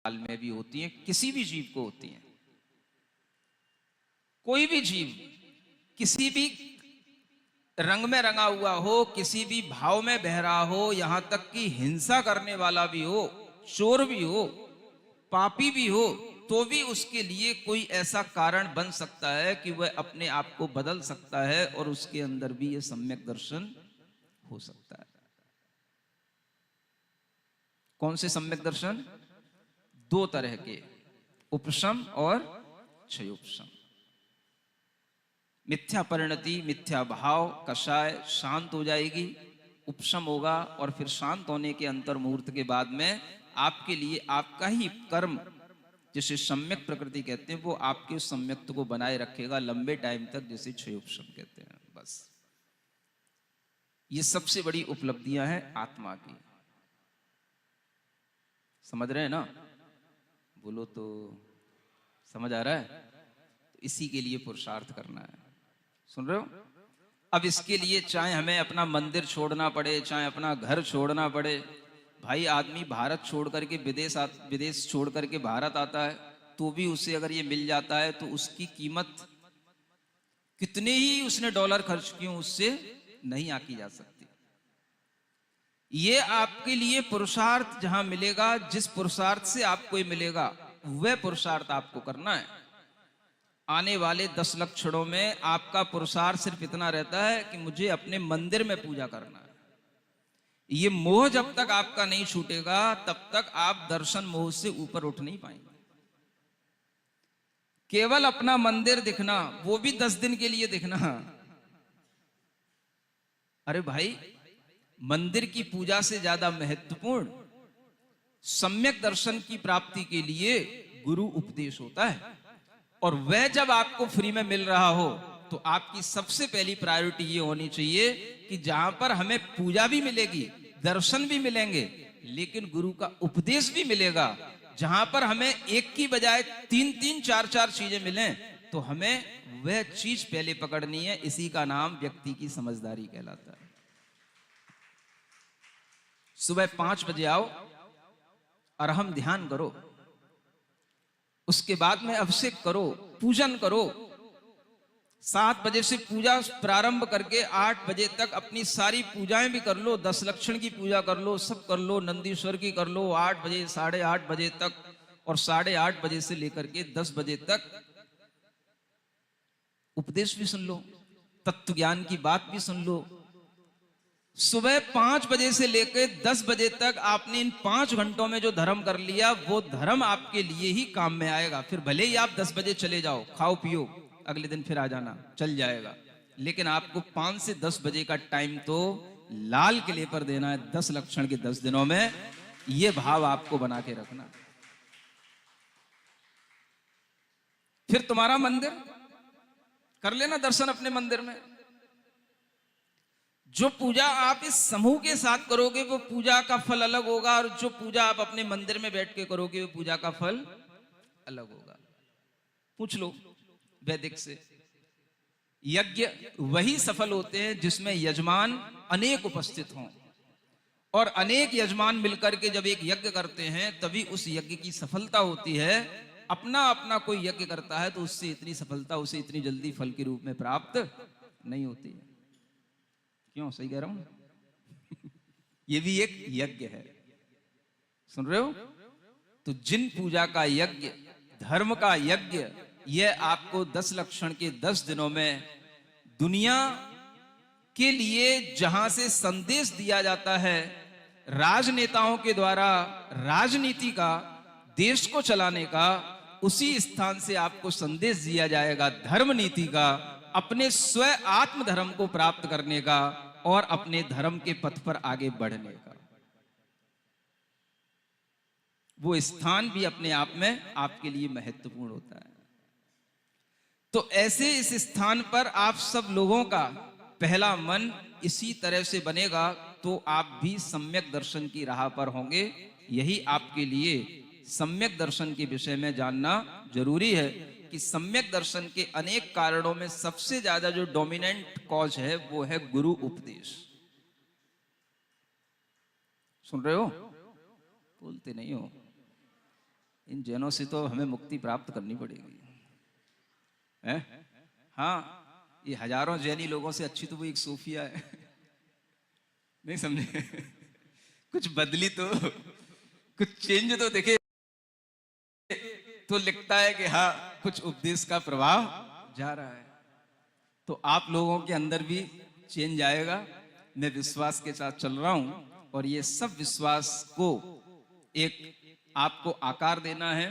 काल में भी होती हैं, किसी भी जीव को होती हैं। कोई भी जीव किसी भी रंग में रंगा हुआ हो, किसी भी भाव में बह रहा हो, यहां तक कि हिंसा करने वाला भी हो, चोर भी हो, पापी भी हो, तो भी उसके लिए कोई ऐसा कारण बन सकता है कि वह अपने आप को बदल सकता है और उसके अंदर भी यह सम्यक दर्शन हो सकता है। कौन से सम्यक दर्शन? दो तरह के, उपशम और क्षयोपशम। मिथ्या परिणति, मिथ्या भाव, कषाय शांत हो जाएगी, उपशम होगा, और फिर शांत होने के अंतर मुहूर्त के बाद में आपके लिए आपका ही कर्म, जिसे सम्यक प्रकृति कहते हैं, वो आपके सम्यक्त्व को बनाए रखेगा लंबे टाइम तक, जिसे क्षयोपशम कहते हैं। बस ये सबसे बड़ी उपलब्धियां हैं आत्मा की। समझ रहे हैं ना? बोलो तो समझ आ रहा है? तो इसी के लिए पुरुषार्थ करना है। सुन रहे हो? अब इसके लिए चाहे हमें अपना मंदिर छोड़ना पड़े, चाहे अपना घर छोड़ना पड़े। भाई आदमी भारत छोड़ करके विदेश छोड़ करके भारत आता है, तो भी उसे अगर ये मिल जाता है तो उसकी कीमत कितने ही उसने डॉलर खर्च किए उससे नहीं आकी जा सकती। ये आपके लिए पुरुषार्थ जहां मिलेगा, जिस पुरुषार्थ से आपको ये मिलेगा, वह पुरुषार्थ आपको करना है। आने वाले 10 लक्षणों में आपका पुरुषार्थ सिर्फ इतना रहता है कि मुझे अपने मंदिर में पूजा करना है। ये मोह जब तक आपका नहीं छूटेगा, तब तक आप दर्शन मोह से ऊपर उठ नहीं पाएंगे। केवल अपना मंदिर दिखना, वो भी 10 दिन के लिए दिखना। अरे भाई, मंदिर की पूजा से ज्यादा महत्वपूर्ण सम्यक दर्शन की प्राप्ति के लिए गुरु उपदेश होता है। और वह जब आपको फ्री में मिल रहा हो, तो आपकी सबसे पहली प्रायोरिटी ये होनी चाहिए कि जहां पर हमें पूजा भी मिलेगी, दर्शन भी मिलेंगे, लेकिन गुरु का उपदेश भी मिलेगा। जहां पर हमें एक की बजाय 3-3, 4-4 चीजें मिलें, तो हमें वह चीज पहले पकड़नी है। इसी का नाम व्यक्ति की समझदारी कहलाता है। सुबह 5 बजे आओ, अरहम ध्यान करो, उसके बाद में अभिषेक करो, पूजन करो। 7 बजे से पूजा प्रारंभ करके 8 बजे तक अपनी सारी पूजाएं भी कर लो। 10 लक्षण की पूजा कर लो, सब कर लो, नंदीश्वर की कर लो 8 बजे, 8:30 बजे तक, और 8:30 बजे से लेकर के 10 बजे तक उपदेश भी सुन लो, तत्व ज्ञान की बात भी सुन लो। सुबह 5 बजे से लेकर 10 बजे तक आपने इन 5 घंटों में जो धर्म कर लिया, वो धर्म आपके लिए ही काम में आएगा। फिर भले ही आप 10 बजे चले जाओ, खाओ पियो, अगले दिन फिर आ जाना, चल जाएगा। लेकिन आपको 5 से 10 बजे का टाइम तो लाल किले पर देना है 10 लक्षण के 10 दिनों में। ये भाव आपको बना के रखना। फिर तुम्हारा मंदिर कर लेना दर्शन अपने मंदिर में। जो पूजा आप इस समूह के साथ करोगे, वो पूजा का फल अलग होगा, और जो पूजा आप अपने मंदिर में बैठ के करोगे, वो पूजा का फल अलग होगा। पूछ लो वैदिक से। यज्ञ वही सफल होते हैं जिसमें यजमान अनेक उपस्थित हों, और अनेक यजमान मिलकर के जब एक यज्ञ करते हैं, तभी उस यज्ञ की सफलता होती है। अपना अपना कोई यज्ञ करता है तो उससे इतनी सफलता उसे इतनी जल्दी फल के रूप में प्राप्त नहीं होती है। क्यों? सही कह रहा हूं? ये भी एक यज्ञ है। सुन रहे हो? तो जिन पूजा का यज्ञ, धर्म का यज्ञ, यह आपको 10 लक्षण के 10 दिनों में दुनिया के लिए जहां से संदेश दिया जाता है, राजनेताओं के द्वारा राजनीति का, देश को चलाने का, उसी स्थान से आपको संदेश दिया जाएगा धर्म नीति का, अपने स्व आत्म धर्म को प्राप्त करने का, और अपने धर्म के पथ पर आगे बढ़ने का। वो स्थान भी अपने आप में आपके लिए महत्वपूर्ण होता है। तो ऐसे इस स्थान पर आप सब लोगों का पहला मन इसी तरह से बनेगा, तो आप भी सम्यक दर्शन की राह पर होंगे। यही आपके लिए सम्यक दर्शन के विषय में जानना जरूरी है कि सम्यक दर्शन के अनेक कारणों में सबसे ज्यादा जो डोमिनेंट कॉज है, वो है गुरु उपदेश। सुन रहे हो? बोलते नहीं हो। इन जैनों से तो हमें मुक्ति प्राप्त करनी पड़ेगी, है? हाँ, ये हजारों जैनी लोगों से अच्छी तो वो एक सूफिया है। नहीं समझे? कुछ बदली तो, कुछ चेंज तो देखे तो लगता है कि हाँ कुछ उपदेश का प्रभाव जा रहा है। तो आप लोगों के अंदर भी चेंज आएगा। मैं विश्वास के साथ चल रहा हूं और ये सब विश्वास को एक आपको आकार देना है।